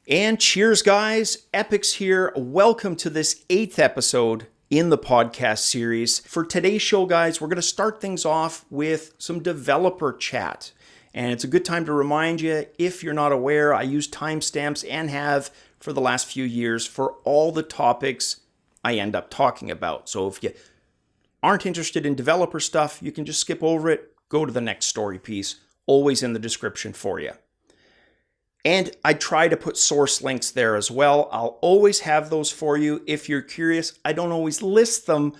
And cheers, guys. Epix here. Welcome to this 8th episode in the podcast series. For today's show, guys, we're going to start things off with some developer chat. And it's a good time to remind you, if you're not aware, I use timestamps and have for the last few years for all the topics I end up talking about. So if you aren't interested in developer stuff, you can just skip over it, go to the next story piece, always in the description for you. And I try to put source links there as well. I'll always have those for you. If you're curious, I don't always list them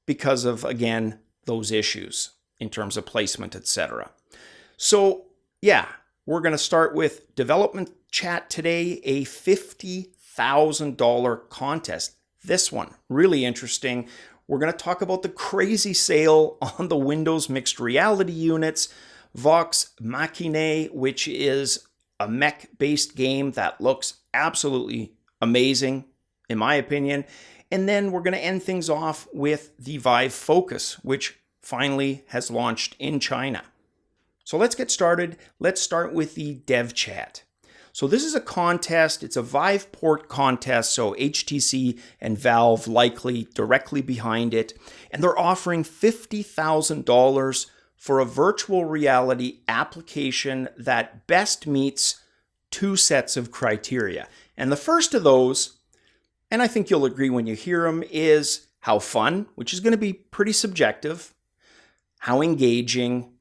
because of, again, those issues in terms of placement, etc. So yeah, we're going to start with development chat today, a $50,000 contest. This one, really interesting. We're going to talk about the crazy sale on the Windows mixed reality units, Vox Machinae, which is a Mech-based game that looks absolutely amazing, in my opinion. And then we're going to end things off with the Vive Focus, which finally has launched in China. So let's get started. Let's start with the dev chat. So this is a contest. It's a Viveport contest, so HTC and Valve likely directly behind it. And they're offering $50,000 for a virtual reality application that best meets two sets of criteria. And the first of those, and I think you'll agree when you hear them, is how fun, which is going to be pretty subjective, how engaging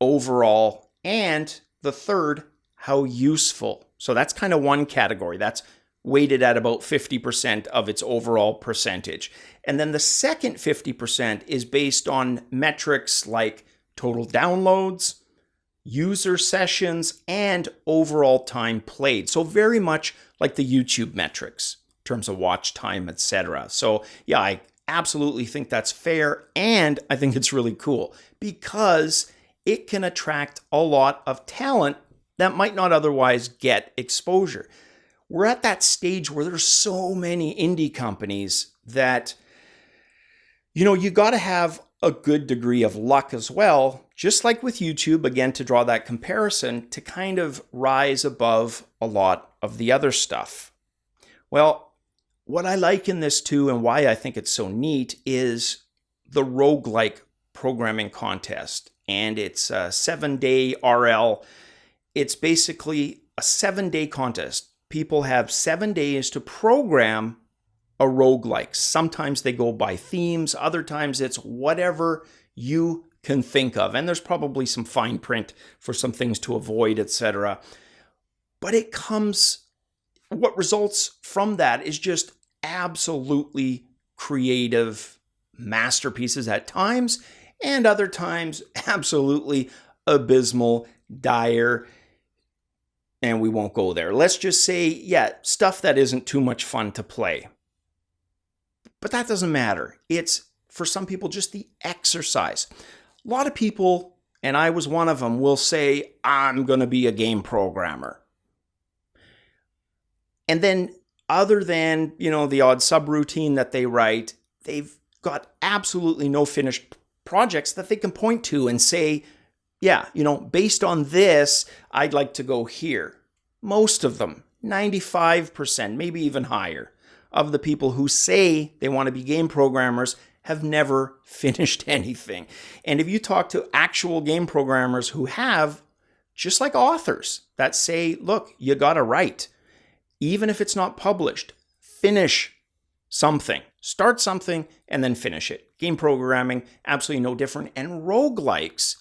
overall, and the third, how useful. So that's kind of one category. That's weighted at about 50% of its overall percentage. And then the second 50% is based on metrics like total downloads, user sessions, and overall time played. So very much like the YouTube metrics in terms of watch time, etc. So yeah, I absolutely think that's fair, and I think it's really cool because it can attract a lot of talent that might not otherwise get exposure. We're at that stage where there's so many indie companies that, you got to have a good degree of luck as well, just like with YouTube, again, to draw that comparison, to kind of rise above a lot of the other stuff. Well, what I like in this too, and why I think it's so neat, is the roguelike programming contest. And it's a 7-day RL. It's basically a 7-day contest. People have 7 days to program a roguelike. Sometimes they go by themes, other times it's whatever you can think of. And there's probably some fine print for some things to avoid, etc. But what results from that is just absolutely creative masterpieces at times, and other times absolutely abysmal, dire, and we won't go there. Let's just say, stuff that isn't too much fun to play. But that doesn't matter. It's, for some people, just the exercise. A lot of people, and I was one of them, will say, I'm going to be a game programmer. And then, other than, the odd subroutine that they write, they've got absolutely no finished projects that they can point to and say, based on this, I'd like to go here. Most of them, 95%, maybe even higher, of the people who say they want to be game programmers have never finished anything. And if you talk to actual game programmers who have, just like authors that say, look, you got to write. Even if it's not published, finish something. Start something and then finish it. Game programming, absolutely no different. And roguelikes,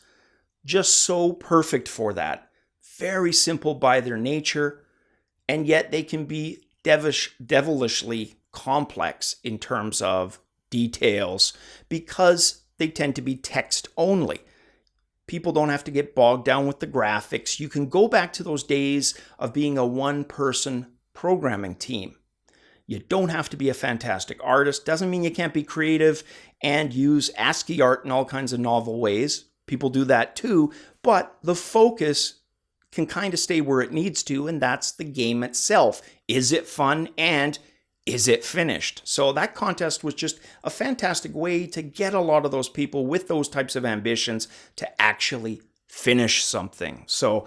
just so perfect for that. Very simple by their nature, and yet they can be devilishly complex in terms of details because they tend to be text only. People don't have to get bogged down with the graphics. You can go back to those days of being a one-person programming team. You don't have to be a fantastic artist. Doesn't mean you can't be creative and use ASCII art in all kinds of novel ways. People do that too, but the focus can kind of stay where it needs to, and that's the game itself. Is it fun, and is it finished? So that contest was just a fantastic way to get a lot of those people with those types of ambitions to actually finish something. So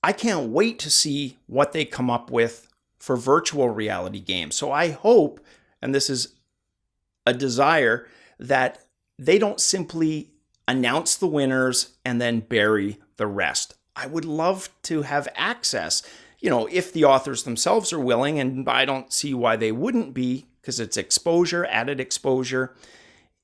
I can't wait to see what they come up with for virtual reality games. So I hope, and this is a desire, that they don't simply announce the winners and then bury the rest. I would love to have access, if the authors themselves are willing, and I don't see why they wouldn't be, because it's exposure, added exposure,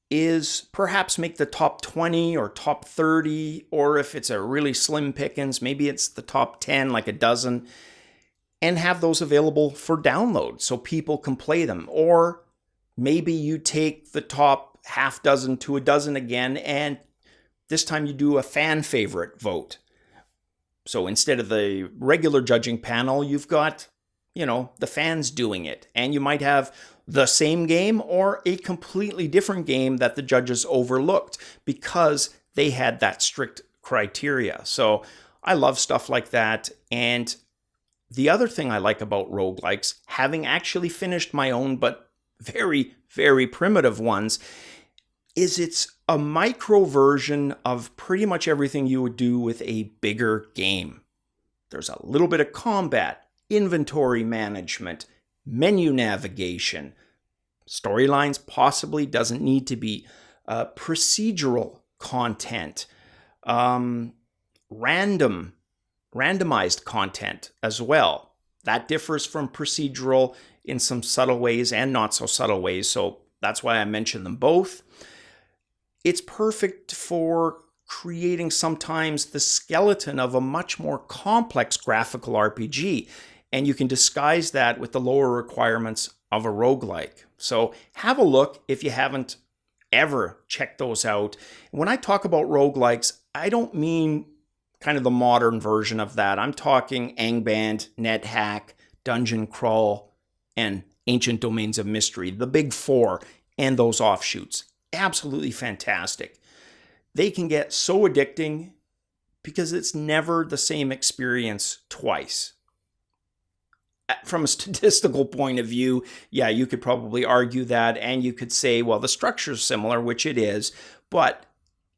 is perhaps make the top 20 or top 30, or if it's a really slim pickings, maybe it's the top 10, like a dozen, and have those available for download so people can play them. Or maybe you take the top half dozen to a dozen again, and this time you do a fan favorite vote. So instead of the regular judging panel, you've got, the fans doing it. And you might have the same game or a completely different game that the judges overlooked because they had that strict criteria. So I love stuff like that. And the other thing I like about roguelikes, having actually finished my own but very, very primitive ones, is it's a micro version of pretty much everything you would do with a bigger game. There's a little bit of combat, inventory management, menu navigation, storylines possibly, doesn't need to be, procedural content, randomized content as well. That differs from procedural in some subtle ways and not so subtle ways, so that's why I mentioned them both. It's perfect for creating sometimes the skeleton of a much more complex graphical RPG, and you can disguise that with the lower requirements of a roguelike. So have a look if you haven't ever checked those out. When I talk about roguelikes, I don't mean kind of the modern version of that. I'm talking Angband, NetHack, Dungeon Crawl, and Ancient Domains of Mystery, the big four, and those offshoots. Absolutely fantastic. They can get so addicting because it's never the same experience twice. From a statistical point of view, yeah, you could probably argue that, and you could say, well, the structure's similar, which it is, but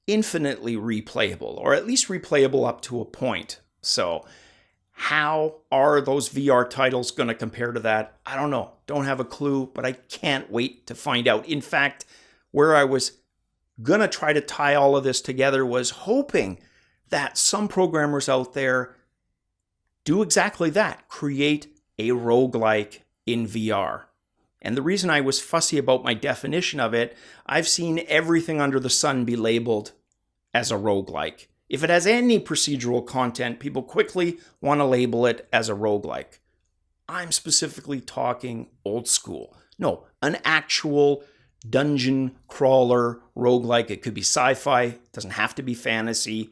infinitely replayable, or at least replayable up to a point. So how are those VR titles going to compare to that? I don't know. Don't have a clue, but I can't wait to find out. In fact, where I was going to try to tie all of this together was hoping that some programmers out there do exactly that, create a roguelike in VR. And the reason I was fussy about my definition of it, I've seen everything under the sun be labeled as a roguelike. If it has any procedural content, people quickly want to label it as a roguelike. I'm specifically talking old school. No, an actual dungeon crawler roguelike. It could be sci-fi, it doesn't have to be fantasy.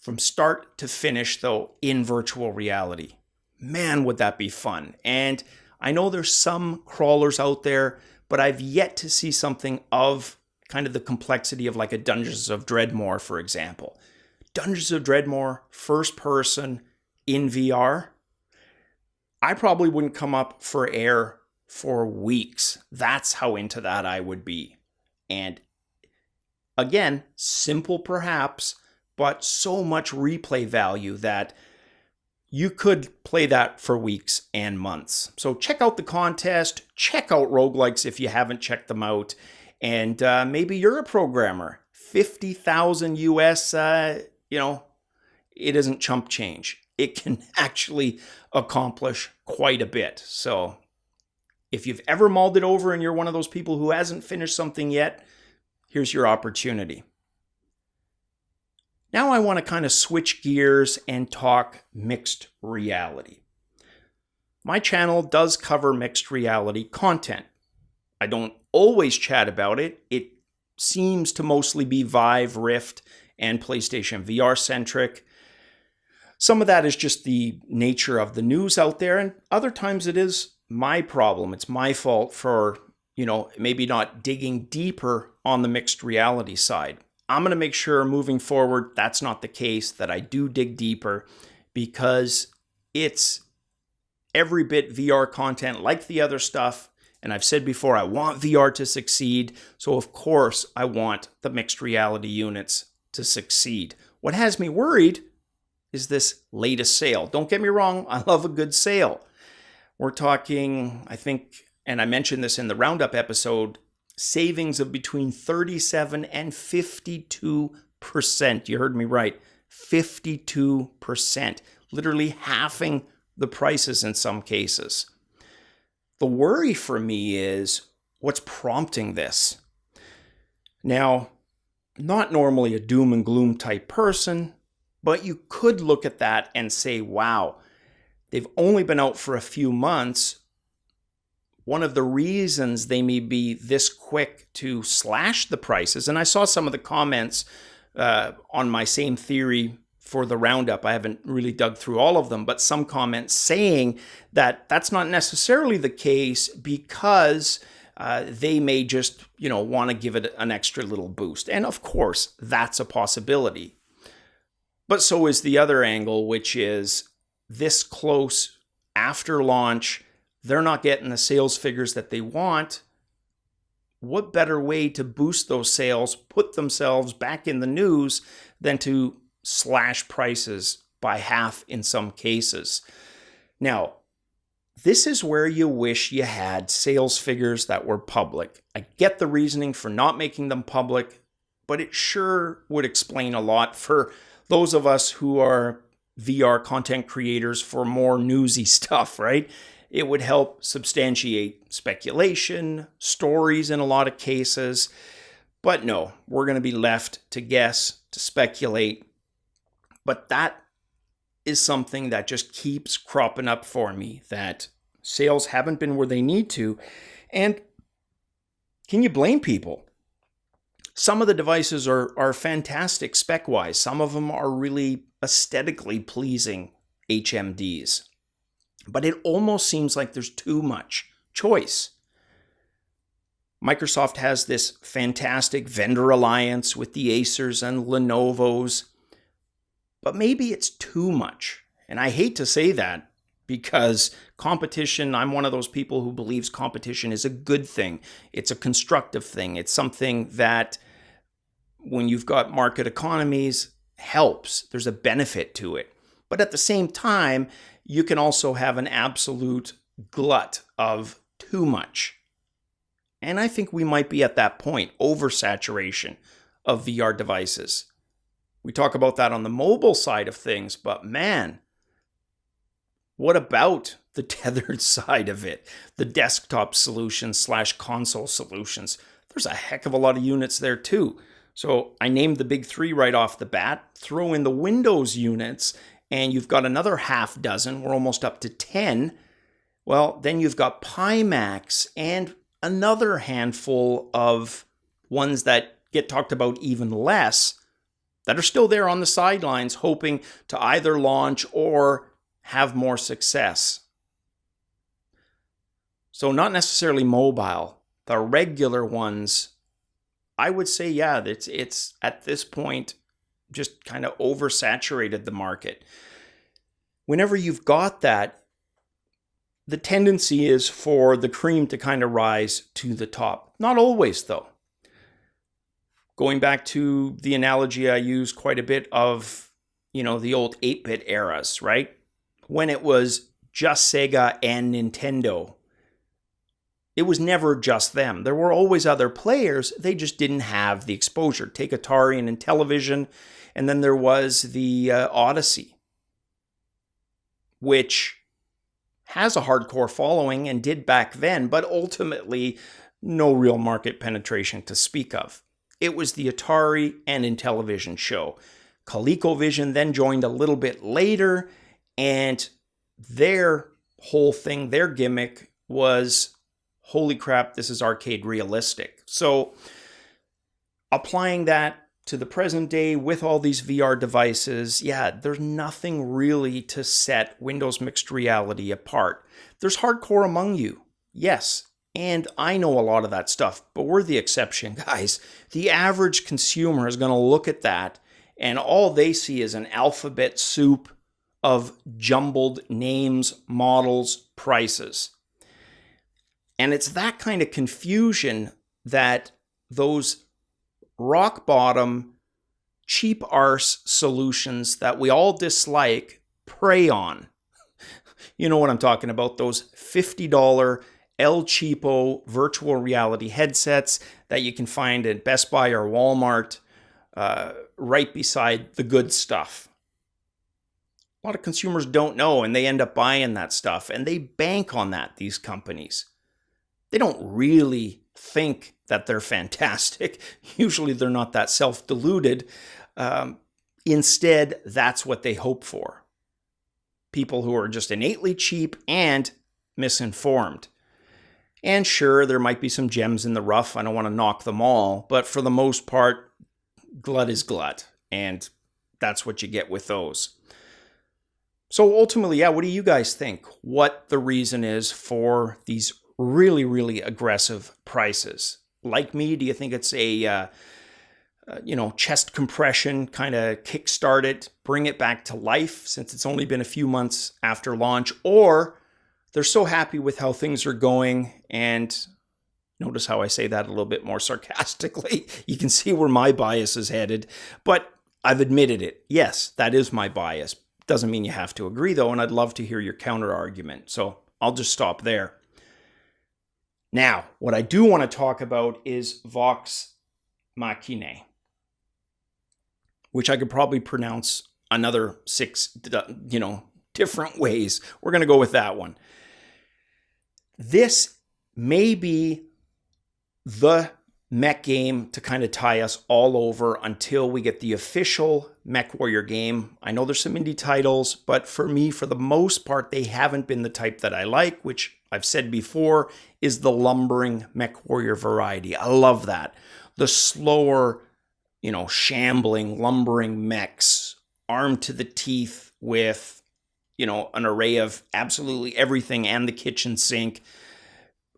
From start to finish, though, in virtual reality. Man, would that be fun. And I know there's some crawlers out there, but I've yet to see something of kind of the complexity of like a Dungeons of Dreadmore, for example. Dungeons of Dreadmore, first person in VR. I probably wouldn't come up for air for weeks. That's how into that I would be. And again, simple perhaps, but so much replay value that you could play that for weeks and months. So check out the contest, check out roguelikes if you haven't checked them out, and maybe you're a programmer. 50,000 US, it isn't chump change. It can actually accomplish quite a bit. So if you've ever mulled it over and you're one of those people who hasn't finished something yet, here's your opportunity. Now I want to kind of switch gears and talk mixed reality. My channel does cover mixed reality content. I don't always chat about it. It seems to mostly be Vive, Rift, and PlayStation VR centric. Some of that is just the nature of the news out there, and other times it is my problem. It's my fault for, maybe not digging deeper on the mixed reality side. I'm going to make sure moving forward that's not the case, that I do dig deeper, because it's every bit VR content like the other stuff. And I've said before, I want VR to succeed. So of course I want the mixed reality units to succeed. What has me worried is this latest sale. Don't get me wrong, I love a good sale. We're talking, I think, and I mentioned this in the Roundup episode, savings of between 37 and 52%. You heard me right. 52%. Literally halving the prices in some cases. The worry for me is what's prompting this. Now, not normally a doom and gloom type person, but you could look at that and say, wow, they've only been out for a few months. One of the reasons they may be this quick to slash the prices, and I saw some of the comments on my same theory for the Roundup. I haven't really dug through all of them, but some comments saying that that's not necessarily the case because they may just, want to give it an extra little boost. And of course, that's a possibility. But so is the other angle, which is this close after launch, they're not getting the sales figures that they want. What better way to boost those sales, put themselves back in the news, than to slash prices by half in some cases? Now, this is where you wish you had sales figures that were public. I get the reasoning for not making them public, but it sure would explain a lot for those of us who are VR content creators for more newsy stuff, right? It would help substantiate speculation, stories in a lot of cases. But no, we're going to be left to guess, to speculate. But that is something that just keeps cropping up for me, that sales haven't been where they need to. And can you blame people? Some of the devices are fantastic spec-wise. Some of them are really aesthetically pleasing HMDs. But it almost seems like there's too much choice. Microsoft has this fantastic vendor alliance with the Acers and Lenovos, but maybe it's too much. And I hate to say that because competition, I'm one of those people who believes competition is a good thing. It's a constructive thing. It's something that when you've got market economies helps. There's a benefit to it. But at the same time, you can also have an absolute glut of too much. And I think we might be at that point, oversaturation of VR devices. We talk about that on the mobile side of things, but man, what about the tethered side of it? The desktop solutions / console solutions. There's a heck of a lot of units there too. So I named the big three right off the bat. Throw in the Windows units, and you've got another half dozen. We're almost up to 10. Well, then you've got Pimax and another handful of ones that get talked about even less that are still there on the sidelines, hoping to either launch or have more success. So not necessarily mobile. The regular ones, I would say, yeah, it's at this point just kind of oversaturated the market. Whenever you've got that, the tendency is for the cream to kind of rise to the top. Not always, though. Going back to the analogy I use quite a bit of, the old 8-bit eras, right? When it was just Sega and Nintendo. It was never just them. There were always other players. They just didn't have the exposure. Take Atari and Intellivision. And then there was the Odyssey, which has a hardcore following and did back then, but ultimately no real market penetration to speak of. It was the Atari and Intellivision show. ColecoVision then joined a little bit later, and their whole thing, their gimmick was, holy crap, this is arcade realistic. So applying that to the present day with all these VR devices, yeah, there's nothing really to set Windows Mixed Reality apart. There's hardcore among you, yes, and I know a lot of that stuff, but we're the exception, guys. The average consumer is going to look at that, and all they see is an alphabet soup of jumbled names, models, prices. And it's that kind of confusion that those rock bottom, cheap arse solutions that we all dislike prey on. You know what I'm talking about, those $50 El Cheapo virtual reality headsets that you can find at Best Buy or Walmart, right beside the good stuff. A lot of consumers don't know, and they end up buying that stuff, and they bank on that, these companies. They don't really think that they're fantastic. Usually they're not that self-deluded. Instead, that's what they hope for. People who are just innately cheap and misinformed. And sure, there might be some gems in the rough. I don't want to knock them all, but for the most part, glut is glut, and that's what you get with those. So ultimately, what do you guys think? What the reason is for these really, really aggressive prices? Like me, do you think it's a chest compression, kind of kickstart it, bring it back to life since it's only been a few months after launch, or they're so happy with how things are going, and notice how I say that a little bit more sarcastically. You can see where my bias is headed, but I've admitted it. Yes, that is my bias. Doesn't mean you have to agree though, and I'd love to hear your counter argument. So I'll just stop there. Now, what I do want to talk about is Vox Machinae, which I could probably pronounce another 6, different ways. We're going to go with that one. This may be the Mech game to kind of tie us all over until we get the official Mech Warrior game. I know there's some indie titles, but for me, for the most part, they haven't been the type that I like, which I've said before is the lumbering Mech Warrior variety. I love that. The slower, shambling, lumbering mechs, armed to the teeth with, an array of absolutely everything and the kitchen sink,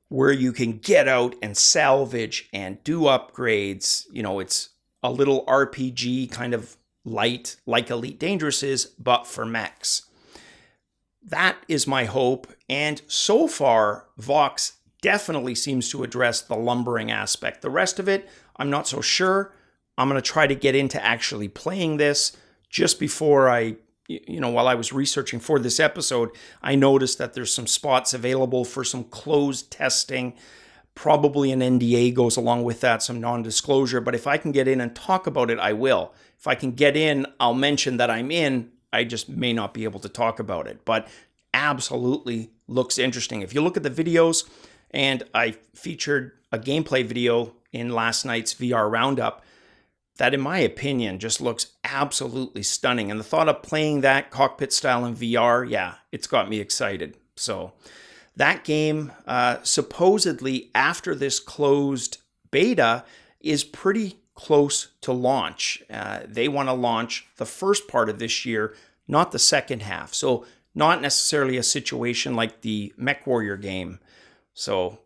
where you can get out and salvage and do upgrades. It's a little RPG kind of light, like Elite Dangerous is, but for mechs. That is my hope. And so far, Vox definitely seems to address the lumbering aspect. The rest of it, I'm not so sure. I'm going to try to get into actually playing this. Just before while I was researching for this episode, I noticed that there's some spots available for some closed testing. Probably an NDA goes along with that, some non-disclosure. But if I can get in and talk about it, I will. If I can get in, I'll mention that I'm in. I just may not be able to talk about it. But absolutely looks interesting. If you look at the videos, and I featured a gameplay video in last night's VR Roundup, that in my opinion just looks absolutely stunning. And the thought of playing that cockpit style in VR, it's got me excited. So that game, supposedly after this closed beta, is pretty close to launch. They want to launch the first part of this year, not the second half. So not necessarily a situation like the Mech Warrior game. So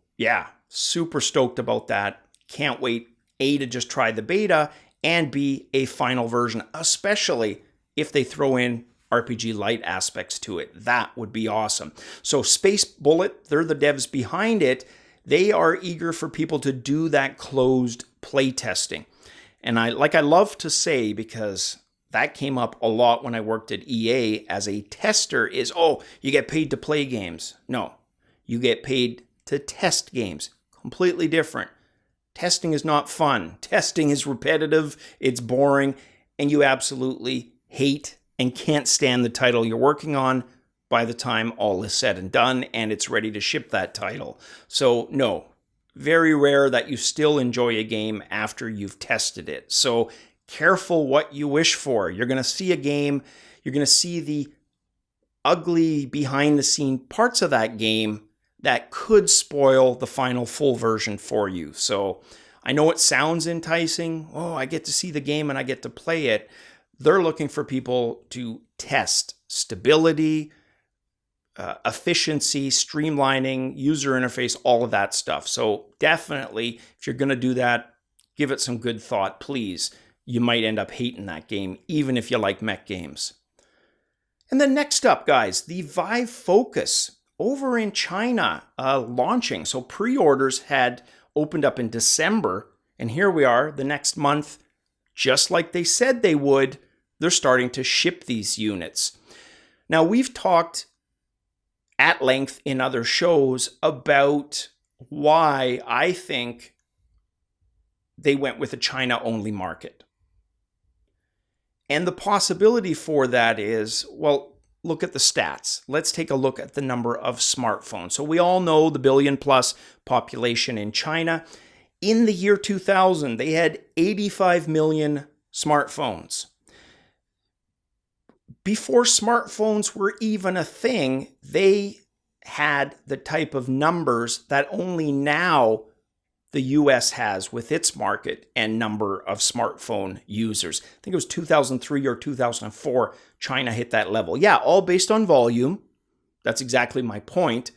super stoked about that. Can't wait, A, to just try the beta, and B, a final version, especially if they throw in RPG Lite aspects to it. That would be awesome. So Space Bullet, they're the devs behind it. They are eager for people to do that closed play testing. And I love to say, because that came up a lot when I worked at EA as a tester, is, you get paid to play games. No, you get paid to test games. Completely different. Testing is not fun. Testing is repetitive, it's boring, and you absolutely hate and can't stand the title you're working on by the time all is said and done and it's ready to ship that title. So no, very rare that you still enjoy a game after you've tested it. So careful what you wish for. You're going to see a game, you're going to see the ugly behind-the-scene parts of that game that could spoil the final full version for you. So I know it sounds enticing. I get to see the game and I get to play it. They're looking for people to test stability, efficiency, streamlining, user interface, all of that stuff. So definitely, if you're going to do that, give it some good thought, please. You might end up hating that game, even if you like mech games. And then next up, guys, the Vive Focus over in China launching. So pre-orders had opened up in December, and here we are the next month, just like they said they would, they're starting to ship these units. Now, we've talked at length in other shows about why I think they went with a China-only market. And the possibility for that is, well, look at the stats. Let's take a look at the number of smartphones. So we all know the billion-plus population in China. In the year 2000, they had 85 million smartphones. Before smartphones were even a thing, they had the type of numbers that only now the US has with its market and number of smartphone users. I think it was 2003 or 2004, China hit that level. Yeah, all based on volume. That's exactly my point.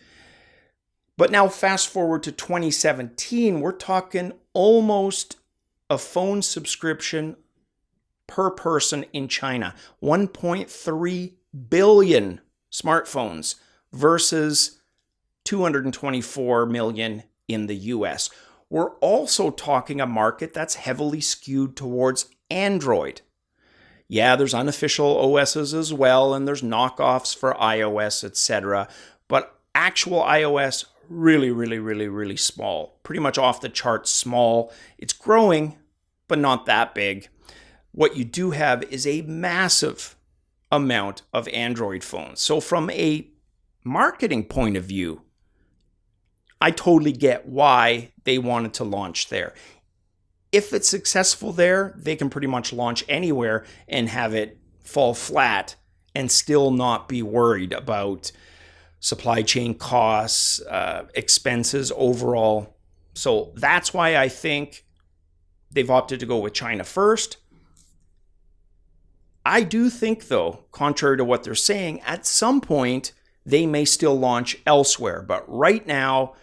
But now fast forward to 2017, we're talking almost a phone subscription per person in China. 1.3 billion smartphones versus 224 million in the US. We're also talking a market that's heavily skewed towards Android. Yeah, there's unofficial OSs as well, and there's knockoffs for iOS, etc. But actual iOS, really small. Pretty much off the charts small. It's growing, but not that big. What you do have is a massive amount of Android phones. So from a marketing point of view, I totally get why they wanted to launch there. If it's successful there, they can pretty much launch anywhere and have it fall flat and still not be worried about supply chain costs, expenses overall. So that's why I think they've opted to go with China first. I do think, though, contrary to what they're saying, at some point they may still launch elsewhere. But right now,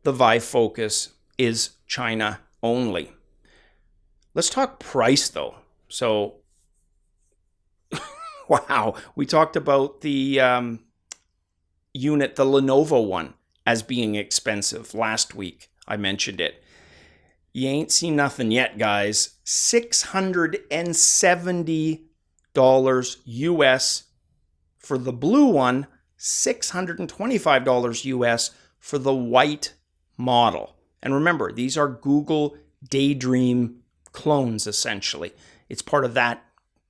the Vive Focus is China only. Let's talk price, though. So, wow, we talked about the unit, the Lenovo one, as being expensive last week. I mentioned it. You ain't seen nothing yet, guys. $670 US for the blue one, $625 US for the white model. And remember, these are Google Daydream clones, essentially. It's part of that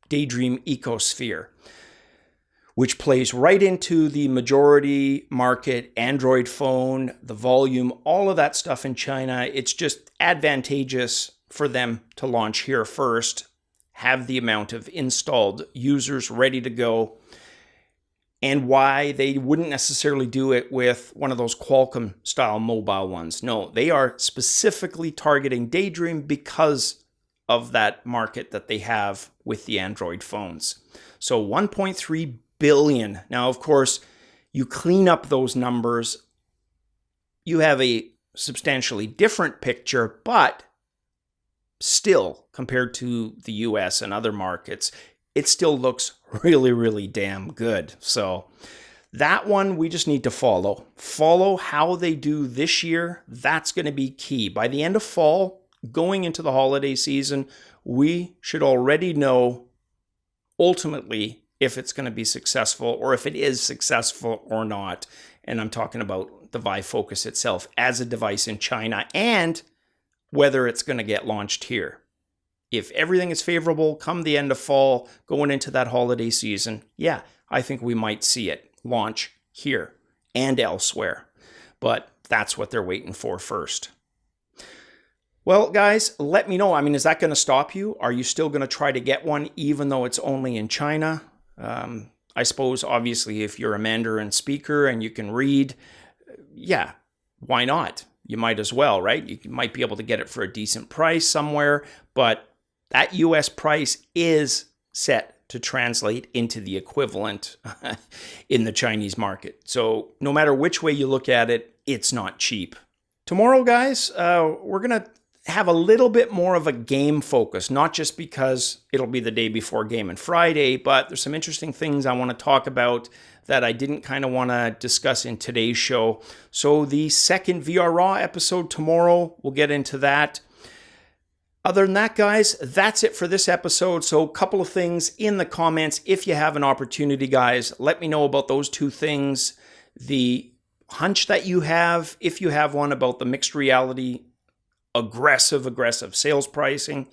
Daydream ecosphere, which plays right into the majority market Android phone, the volume, all of that stuff in China. It's just advantageous for them to launch here first, have the amount of installed users ready to go, and why they wouldn't necessarily do it with one of those Qualcomm-style mobile ones. No, they are specifically targeting Daydream because of that market that they have with the Android phones. So 1.3 billion. Now, of course, you clean up those numbers, you have a substantially different picture, but still, compared to the US and other markets, it still looks really damn good. So that one we just need to follow. Follow how they do this year. That's going to be key. By the end of fall, going into the holiday season, we should already know ultimately if it's going to be successful or if it is successful or not. And I'm talking about the Vive Focus itself as a device in China and whether it's going to get launched here. If everything is favorable come the end of fall, going into that holiday season, yeah, I think we might see it launch here and elsewhere. But that's what they're waiting for first. Well, guys, let me know. I mean, is that going to stop you? Are you still going to try to get one even though it's only in China? I suppose, obviously, if you're a Mandarin speaker and you can read, yeah, why not? You might as well, right? You might be able to get it for a decent price somewhere, but that US price is set to translate into the equivalent in the Chinese market. So no matter which way you look at it, it's not cheap. Tomorrow, guys, we're going to have a little bit more of a game focus, not just because it'll be the day before Game and Friday, but there's some interesting things I want to talk about that I didn't kind of want to discuss in today's show. So the second VR Raw episode tomorrow, we'll get into that. Other than that, guys, that's it for this episode. So a couple of things in the comments. If you have an opportunity, guys, let me know about those two things. the hunch that you have, if you have one, about the mixed reality aggressive sales pricing,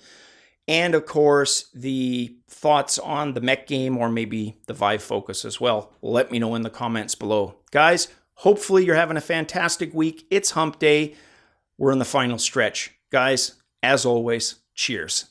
and of course the thoughts on the Mech game or maybe the Vive Focus as well. Let me know in the comments below. Guys, hopefully you're having a fantastic week. It's hump day. We're in the final stretch. Guys, as always, cheers.